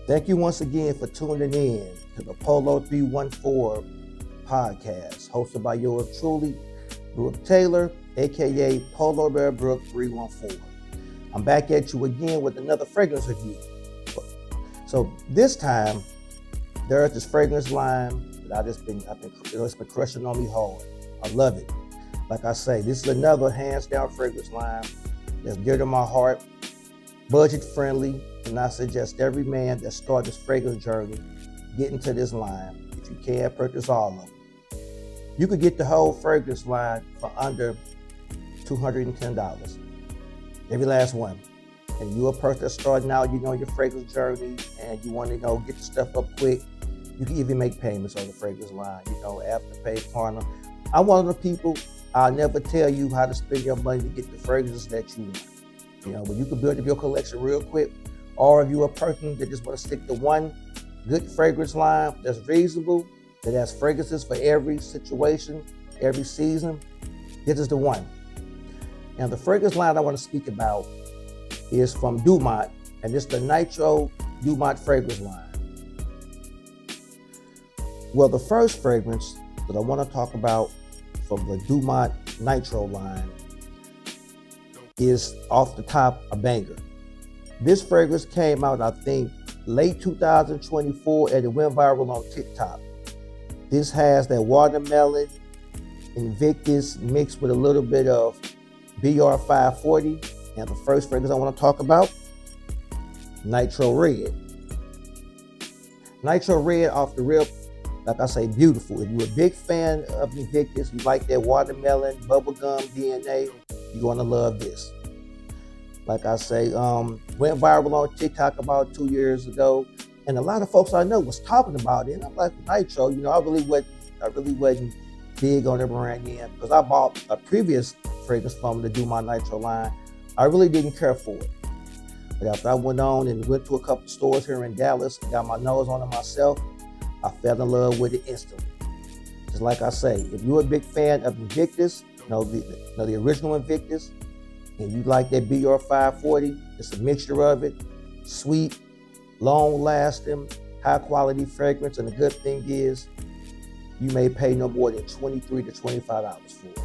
Thank you once again for tuning in to the Polo 314 podcast, hosted by yours truly, Brooke Taylor, aka Polo Bear Brooke 314. I'm back at you again with another fragrance review. So this time, there's this fragrance line that it's been crushing on me hard. I love it. Like I say, this is another hands down fragrance line that's dear to my heart, budget friendly, and I suggest every man that starts this fragrance journey get into this line. If you can, purchase all of them. You could get the whole fragrance line for under $210. Every last one. And you're a person that's starting out, your fragrance journey, and you want to, get the stuff up quick. You can even make payments on the fragrance line, Afterpay, Klarna. I'm one of the people, I'll never tell you how to spend your money to get the fragrances that you want. But you can build up your collection real quick. Or if you're a person that just want to stick to one good fragrance line that's reasonable, that has fragrances for every situation, every season, this is the one. And the fragrance line I want to speak about is from Dumont, and it's the Nitro Dumont fragrance line. Well, the first fragrance that I want to talk about from the Dumont Nitro line is off the top a banger. This fragrance came out, I think, late 2024, and it went viral on TikTok. This has that watermelon Invictus mixed with a little bit of BR 540. And the first fragrance I want to talk about, Nitro Red. Nitro Red off the rip, like I say, beautiful. If you're a big fan of Invictus, you like that watermelon, bubblegum DNA, you're going to love this. Like I say, went viral on TikTok about 2 years ago, and a lot of folks I know was talking about it. And I'm like, Nitro, I really wasn't big on the brand yet, because I bought a previous fragrance from the Dumont Nitro line. I really didn't care for it. But after I went on and went to a couple stores here in Dallas and got my nose on it myself, I fell in love with it instantly. Just like I say, if you're a big fan of Invictus, the original Invictus, and you like that BR 540, it's a mixture of it, sweet, long-lasting, high-quality fragrance, and the good thing is, you may pay no more than $23 to $25 for it.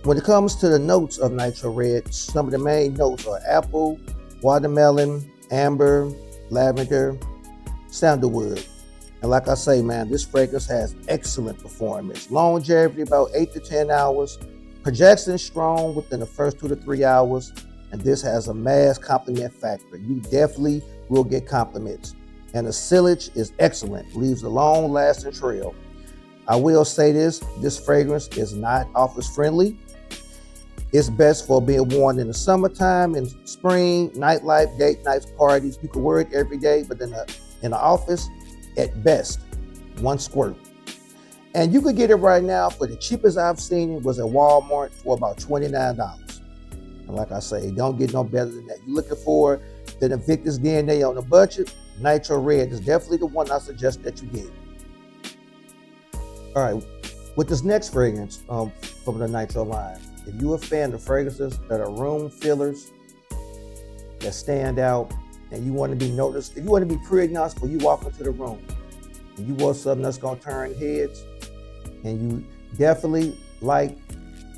When it comes to the notes of Nitro Red, some of the main notes are apple, watermelon, amber, lavender, sandalwood. And like I say, man, this fragrance has excellent performance. Longevity, about 8 to 10 hours. Projection strong within the first 2 to 3 hours. And this has a mass compliment factor. You definitely will get compliments. And the sillage is excellent. Leaves a long-lasting trail. I will say this fragrance is not office friendly. It's best for being worn in the summertime, in spring, nightlife, date nights, parties. You can wear it every day, but in the office, at best, one squirt. And you could get it right now for the cheapest I've seen it was at Walmart for about $29. And like I say, don't get no better than that. You're looking for the Invictus DNA on a budget, Nitro Red is definitely the one I suggest that you get. All right, with this next fragrance from the Nitro line, if you're a fan of fragrances that are room fillers, that stand out, and you want to be noticed, if you want to be pre-announced when you walk into the room, and you want something that's going to turn heads, and you definitely like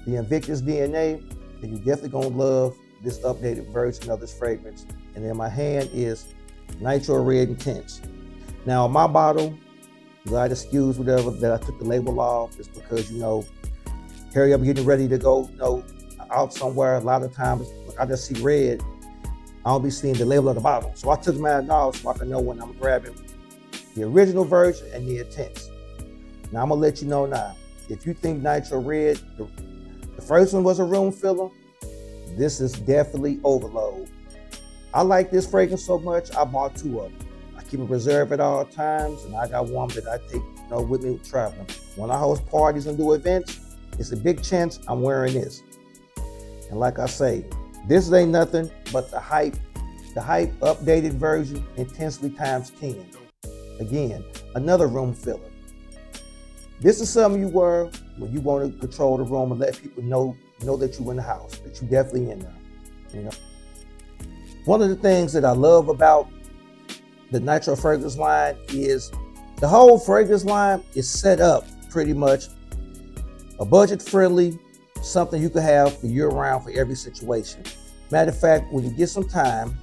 the Invictus DNA, then you're definitely going to love this updated version of this fragrance. And in my hand is Nitro Red Intense. Now, on my bottle, you gotta excuse whatever that I took the label off, just because, here I'm getting ready to go, out somewhere. A lot of times, I just see red. I don't be seeing the label of the bottle. So I took mine off so I can know when I'm grabbing the original version and the Intense. Now, I'm gonna let you know now, if you think Nitro Red, the first one was a room filler, this is definitely overload. I like this fragrance so much, I bought 2 of them. I keep it reserved at all times, and I got one that I take with me traveling. When I host parties and do events, it's a big chance I'm wearing this. And like I say, this ain't nothing but the hype updated version, intensely times 10. Again, another room filler. This is something you wear when you want to control the room and let people know that you're in the house, that you're definitely in there. One of the things that I love about the Nitro fragrance line is, the whole fragrance line is set up pretty much a budget-friendly, something you can have for year-round for every situation. Matter of fact, when you get some time,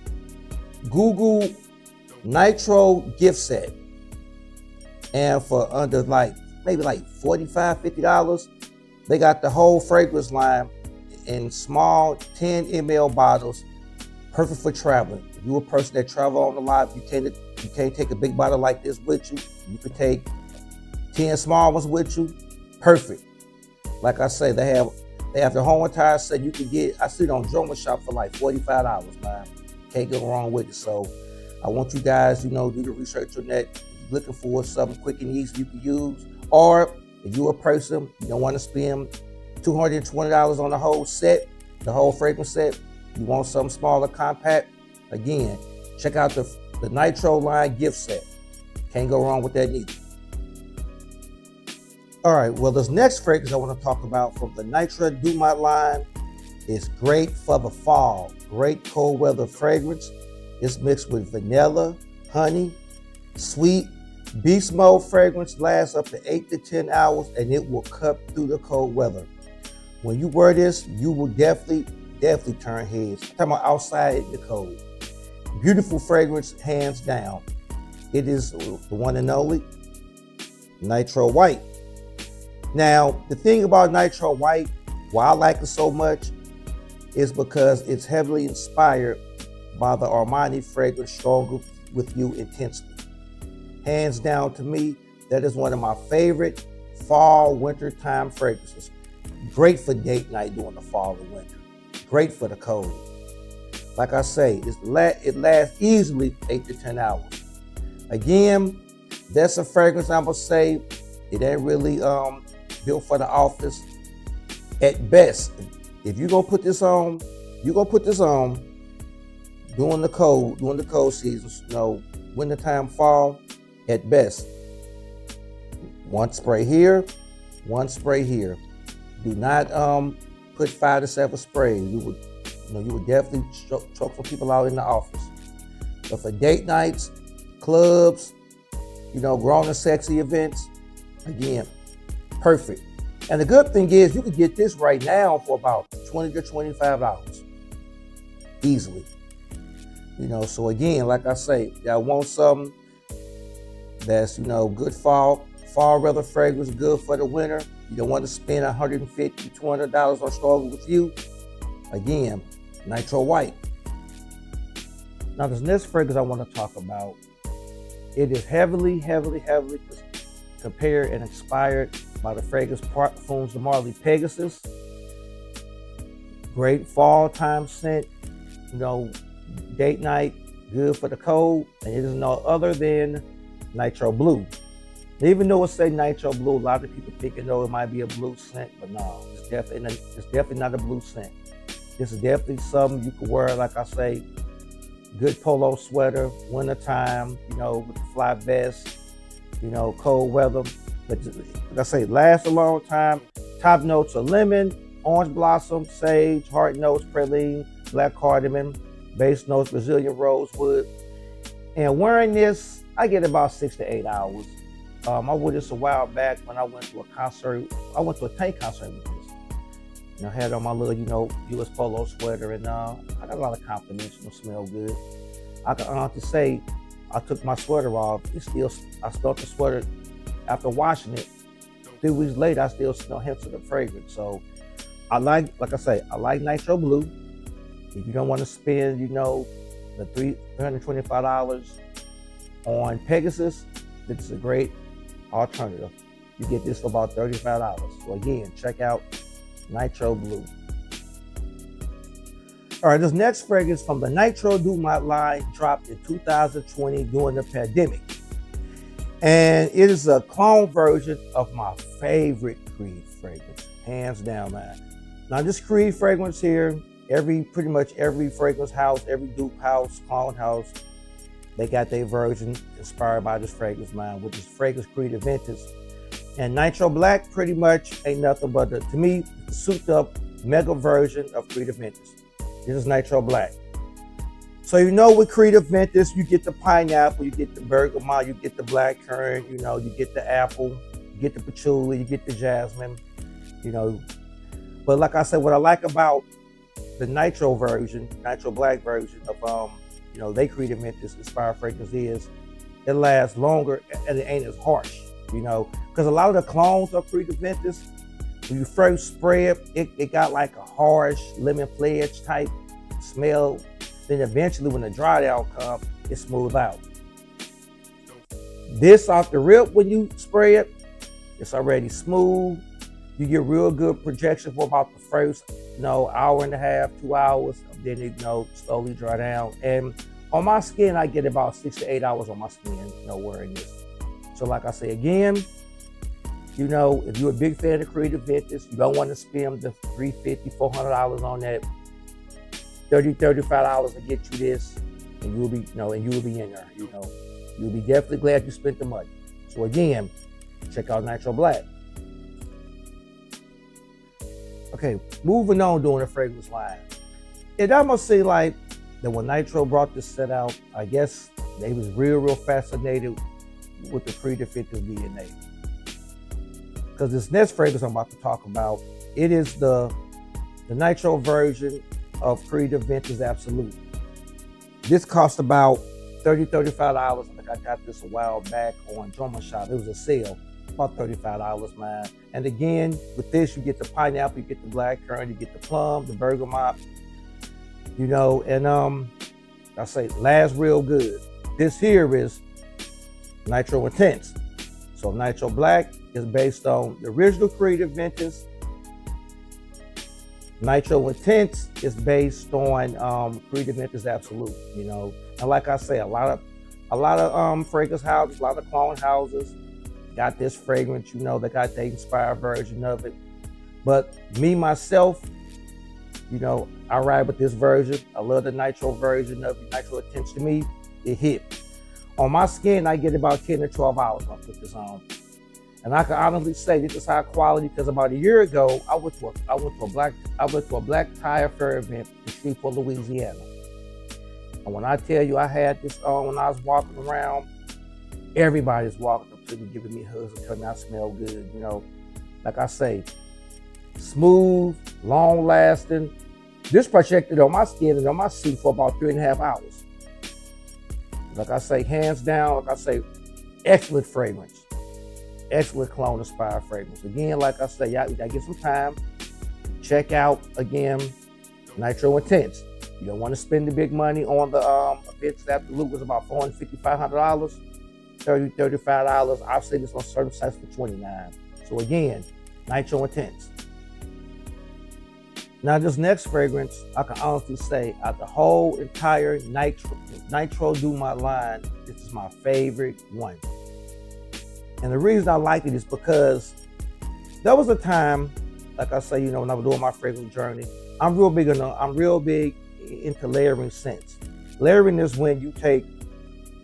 Google Nitro gift set, and for under maybe $45, $50, they got the whole fragrance line in small 10 ml bottles, perfect for traveling. If you're a person that travel on a lot, you can't take a big bottle like this with you. You could take 10 small ones with you. Perfect. Like I say, they have the whole entire set. You can get, I see it on Dumont Shop for like $45, man. Can't go wrong with it. So I want you guys, do the research on that. If you're looking for something quick and easy you can use, or if you're a person, you don't want to spend $220 on the whole set, the whole fragrance set, you want something smaller, compact, again, check out the Nitro line gift set. Can't go wrong with that neither. All right, well, this next fragrance I want to talk about from the Nitro Dumont line is great for the fall. Great cold weather fragrance. It's mixed with vanilla, honey, sweet. Beast mode fragrance lasts up to 8 to 10 hours and it will cut through the cold weather. When you wear this, you will definitely turn heads. I'm talking about outside in the cold. Beautiful fragrance, hands down. It is the one and only Nitro White. Now, the thing about Nitro White, why I like it so much, is because it's heavily inspired by the Armani fragrance Stronger With You Intensely. Hands down, to me, that is one of my favorite fall, winter time fragrances. Great for date night during the fall and winter. Great for the cold. Like I say, it lasts easily 8 to 10 hours. Again, that's a fragrance I'm gonna say, it ain't really built for the office. At best, if you're gonna put this on, during the cold seasons, wintertime, fall, at best. One spray here, one spray here. Do not put 5 to 7 sprays. You would definitely choke some people out in the office. But for date nights, clubs, grown and sexy events, again, perfect. And the good thing is you can get this right now for about $20 to $25 easily. So again, like I say, y'all want something that's, good fall weather fragrance, good for the winter. You don't want to spend $150 to $200 on Stronger With You. Again, Nitro White. Now, this next fragrance I want to talk about, it is heavily compared and inspired by the fragrance Parfums de Marly Pegasus. Great fall time scent, date night, good for the cold, and it is no other than Nitro Blue. Even though it say Nitro Blue, a lot of people think it might be a blue scent, but no, it's definitely not a blue scent. This is definitely something you could wear, like I say, good polo sweater, wintertime, with the fly vest, cold weather. But like I say, lasts a long time. Top notes are lemon, orange blossom, sage, heart notes, praline, black cardamom, base notes, Brazilian rosewood. And wearing this, I get about 6 to 8 hours. I wore this a while back when I went to a concert. I went to a tank concert with this. I had on my little, US Polo sweater, and I got a lot of compliments. Smell good. I can honestly say, I took my sweater off. I smelled the sweater after washing it. 3 weeks later, I still smell hints of the fragrance. So I like I say, I like Nitro Blue. If you don't want to spend, the $325 on Pegasus, this is a great alternative. You get this for about $35. So again, check out Nitro Blue. All right, this next fragrance from the Nitro Dumont line dropped in 2020 during the pandemic. And it is a clone version of my favorite Creed fragrance, hands down, man. Now this Creed fragrance here, pretty much every fragrance house, every dupe house, clone house, they got their version inspired by this fragrance line, which is Fragrance Creed Aventus. And Nitro Black pretty much ain't nothing but, to me, the souped up mega version of Creed Aventus. This is Nitro Black. So you know with Creative Ventus, you get the pineapple, you get the bergamot, you get the blackcurrant, you know, you get the apple, you get the patchouli, you get the jasmine, you know. But like I said, what I like about the Nitro version, Nitro Black version of you know, they Creative Ventus inspired fragrance is it lasts longer and it ain't as harsh, you know, because a lot of the clones of Creative Ventus, when you first spray it, it got like a harsh lemon pledge type smell. Then eventually when the dry out comes, it smooths out. This off the rip, when you spray it, it's already smooth. You get real good projection for about the first, you know, hour and a half, 2 hours. Then it, you know, slowly dry down. And on my skin, I get about 6 to 8 hours on my skin, you know, wearing this. So like I say again, you know, if you're a big fan of Creative Ventus, you don't want to spend the $350, $400 on that. $30, $35 to get you this, and you'll be, you know, and you'll be in there, you know. You'll be definitely glad you spent the money. So again, check out Nitro Black. Okay, moving on doing the fragrance line. It almost seemed like that when Nitro brought this set out, I guess they was real fascinated with the Creative Ventus DNA. Because this next fragrance I'm about to talk about, it is the Nitro version of Creative Ventus Absolute. This cost about $30, $35. I think I got this a while back on Dumont Shop. It was a sale, about $35, man. And again, with this, you get the pineapple, you get the blackcurrant, you get the plum, the bergamot, you know, and I say lasts real good. This here is Nitro Intense. So Nitro Black is based on the original Creative Ventus. Nitro Intense is based on Creative Ventus Absolute, you know. And like I say, a lot of fragrance houses, a lot of clone houses got this fragrance, you know, they got the inspired version of it. But me, myself, you know, I ride with this version. I love the Nitro version of it. Nitro Intense to me, it hit. On my skin, I get about 10 to 12 hours when I put this on. And I can honestly say this is high quality because about a year ago, I went to a black tie affair event in Shreveport, Louisiana. And when I tell you I had this on when I was walking around, everybody's walking up to me, giving me hugs and telling me I smell good, you know. Like I say, smooth, long lasting. This projected on my skin and on my suit for about 3.5 hours. Like I say, hands down, like I say, excellent fragrance. Excellent clone inspired fragrance. Again, like I say, y'all gotta get some time. Check out again Nitro Intense. You don't want to spend the big money on the Ventus Absolute was about $450, $500, $30, $35. I've seen this on certain sites for $29. So again, Nitro Intense. Now this next fragrance, I can honestly say, out the whole entire Nitro Dumont line, this is my favorite one. And the reason I like it is because there was a time, like I say, you know, when I was doing my fragrance journey, I'm real big into layering scents. Layering is when you take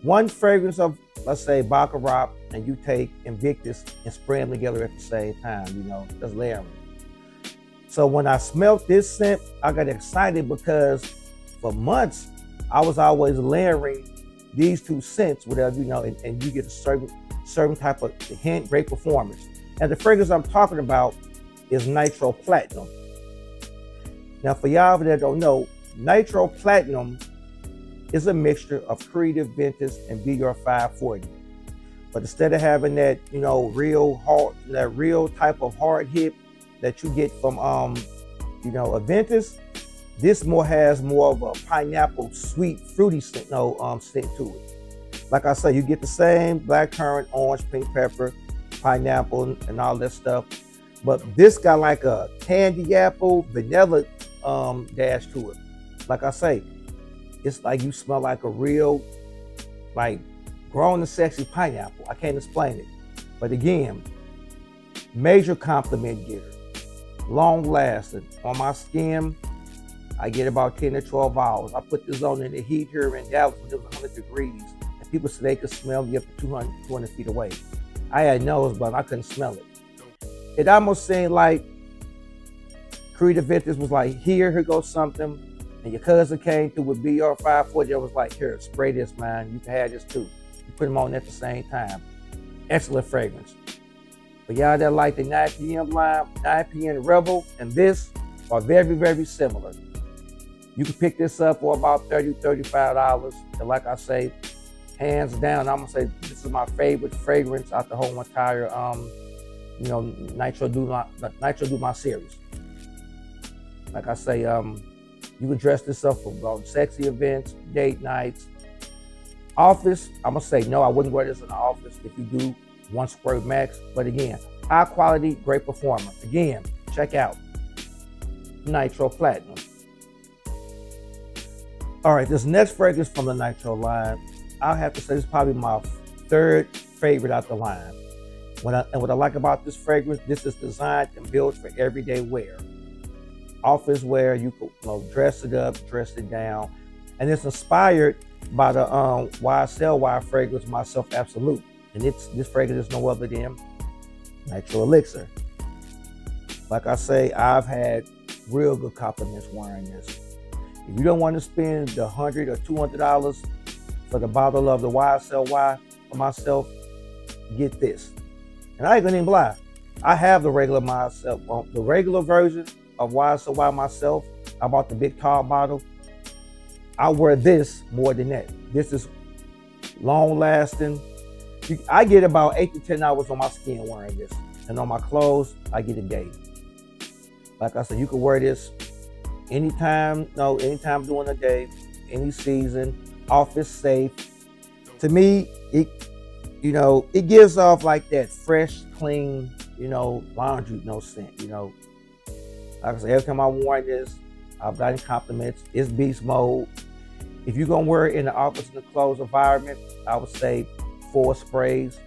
one fragrance of, let's say, Baccarat, and you take Invictus and spray them together at the same time, you know, that's layering. So when I smelled this scent, I got excited because for months, I was always layering these two scents, whatever, you know, and you get a certain type of hint, great performance. And the fragrance I'm talking about is Nitro Platinum. Now for y'all that don't know, Nitro Platinum is a mixture of Creative Ventus and BR 540. But instead of having that, you know, real hard, that real type of hard hit that you get from, you know, a Ventus, this has more of a pineapple, sweet, fruity scent, scent to it. Like I say, you get the same blackcurrant, orange, pink pepper, pineapple, and all that stuff. But this got like a candy apple, vanilla dash to it. Like I say, it's like you smell like a real, like grown and sexy pineapple. I can't explain it. But again, major compliment getter. Long lasting. On my skin, I get about 10 to 12 hours. I put this on in the heat here in Dallas when it was 100 degrees. And people said they could smell me up to 200 feet away. I had nose, but I couldn't smell it. It almost seemed like Creative Ventus was like, here goes something and your cousin came through with BR540, it was like, here, spray this, man. You can have this too. You put them on at the same time. Excellent fragrance. But y'all that like the 9 p.m. line, 9 p.m. Rebel and this are very, very similar. You can pick this up for about $30, $35. And like I say, hands down, I'm gonna say this is my favorite fragrance out the whole entire Nitro Dumont series. Like I say, you can dress this up for sexy events, date nights, office. I'm gonna say no, I wouldn't wear this in the office. If you do, one spray max. But again, high quality, great performer. Again, check out Nitro Platinum. All right, this next fragrance from the Nitro line, I'll have to say this is probably my third favorite out the line. What I like about this fragrance, this is designed and built for everyday wear. Office wear, you can dress it up, dress it down. And it's inspired by the YSL fragrance, Myself Absolute. And this fragrance is no other than Nitro Elixir. Like I say, I've had real good compliments wearing this. If you don't want to spend the $100 or $200 for the bottle of the YSL for myself, get this. And I ain't gonna even lie, I have the regular myself, the regular version of YSL myself. I bought the big tall bottle. I wear this more than that. This is long lasting. I get about 8 to 10 hours on my skin wearing this. And on my clothes, I get a day. Like I said, you can wear this anytime during the day, any season, office safe. To me, it gives off like that fresh, clean, laundry, scent, Like I said, every time I wear this, I've gotten compliments. It's beast mode. If you're gonna wear it in the office in a closed environment, I would say 4 sprays.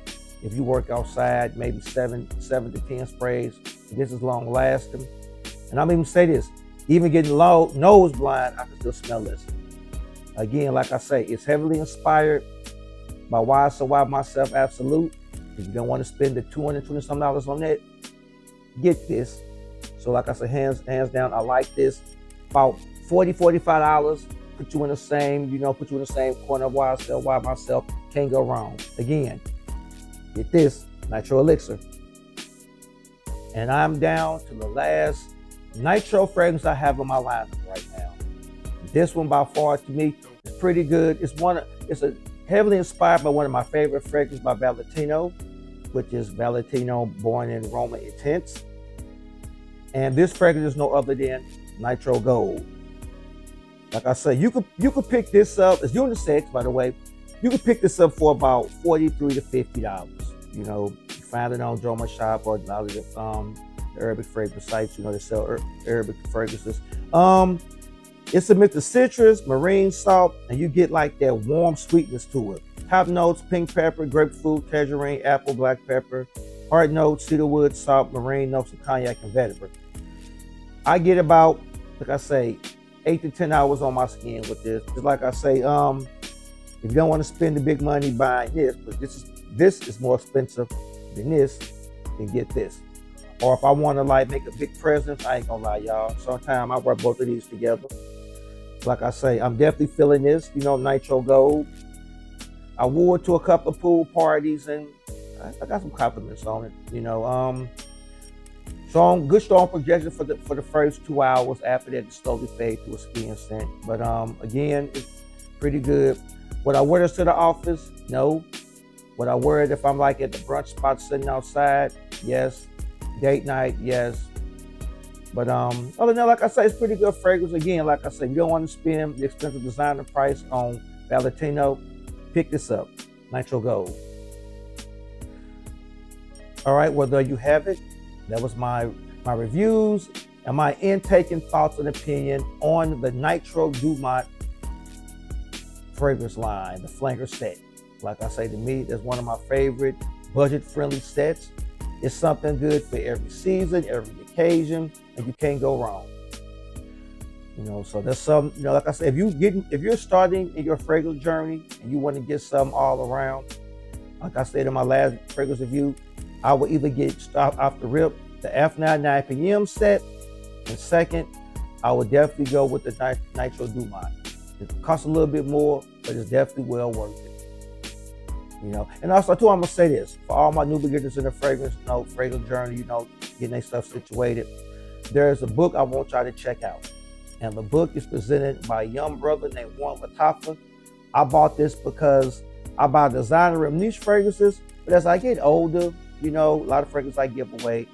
If you work outside, maybe 7 to 10 sprays. This is long lasting. And I'm even say this, even getting nose blind, I can still smell this. Again, like I say, it's heavily inspired by YSL Myself Absolute. If you don't want to spend the $220-some on that, get this. So like I said, hands down, I like this. About $40, $45, put you in the same corner of YSL Myself. Can't go wrong. Again, get this, Nitro Elixir. And I'm down to the last Nitro fragrance I have in my lineup right now. This one by far to me is pretty good. It's heavily inspired by one of my favorite fragrances by Valentino, which is Valentino Born in Roma Intense. And this fragrance is no other than Nitro Gold. Like I say, you could pick this up. It's unisex, by the way. You can pick this up for about $43 to $50. You find it on Joma Shop or a lot of the Arabic fragrance sites, they sell Arabic fragrances. It's a mix of citrus, marine salt, and you get like that warm sweetness to it. Top notes, pink pepper, grapefruit, tangerine, apple, black pepper. Hard notes, cedarwood, salt, marine notes, of cognac and vetiver. I get about, like I say, 8 to 10 hours on my skin with this. Just like I say, if you don't want to spend the big money buying this, but this is more expensive than this, then get this. Or if I want to make a big presence, I ain't gonna lie, y'all. Sometimes I wear both of these together. Like I say, I'm definitely feeling this, Nitro Gold. I wore it to a couple of pool parties and I got some compliments on it, good strong projection for the first 2 hours. After that, it slowly fade to a skin scent. But again, it's pretty good. Would I wear this to the office? No. Would I wear it if I'm at the brunch spot sitting outside? Yes. Date night, yes. But other than that, like I say, it's pretty good fragrance. Again, like I said, you don't want to spend the expensive designer price on Valentino, pick this up, Nitro Gold. All right, well, there you have it. That was my reviews and my intake and thoughts and opinion on the Nitro Dumont fragrance line, the flanker set. Like I say, to me, that's one of my favorite budget-friendly sets. It's something good for every season, every occasion, and you can't go wrong. So there's some, like I said, if you're starting in your fragrance journey and you want to get something all around, like I said in my last fragrance review, I will either get off the rip the F9 9 p.m. set, and second, I would definitely go with the Nitro Dumont. It costs a little bit more, but it's definitely well worth it. You know, and also too, I'm gonna say this for all my new beginners in the fragrance, fragrance journey, getting their stuff situated. There's a book I want y'all to check out, and the book is presented by a young brother named Warren Latafa. I bought this because I buy designer and niche fragrances, but as I get older, a lot of fragrances I give away.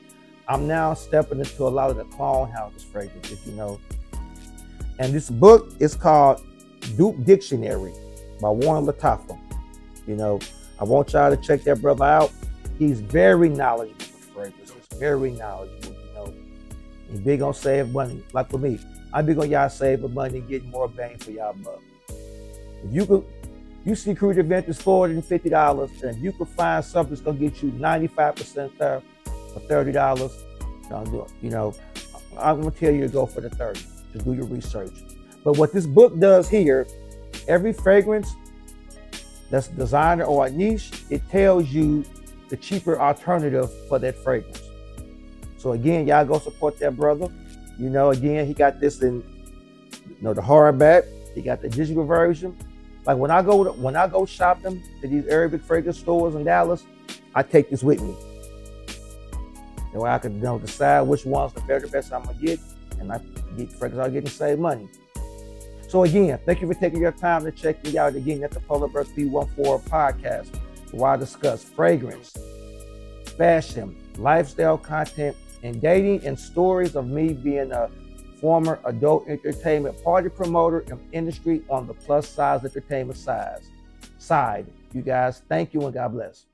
I'm now stepping into a lot of the clone houses fragrances, And this book is called Dupe Dictionary by Warren Latafa. I want y'all to check that brother out. He's very knowledgeable with fragrances, very knowledgeable, He's big on saving money. Like for me, I'm big on y'all saving money and getting more bang for y'all buck. If you see Creative Event is $450, and if you can find something that's gonna get you 95% there for $30, don't do it. I'm gonna tell you to go for the 30. Just do your research. But what this book does here, every fragrance that's a designer or a niche, it tells you the cheaper alternative for that fragrance. So again, y'all go support that brother. Again, he got this in the hardback. He got the digital version. Like when I go shopping to these Arabic fragrance stores in Dallas, I take this with me. That way I can decide which one's the best I'm gonna get, and I get fragrances I get and save money. So again, thank you for taking your time to check me out again at the Polo 314 podcast, where I discuss fragrance, fashion, lifestyle content, and dating, and stories of me being a former adult entertainment party promoter in industry on the plus size entertainment side. You guys, thank you and God bless.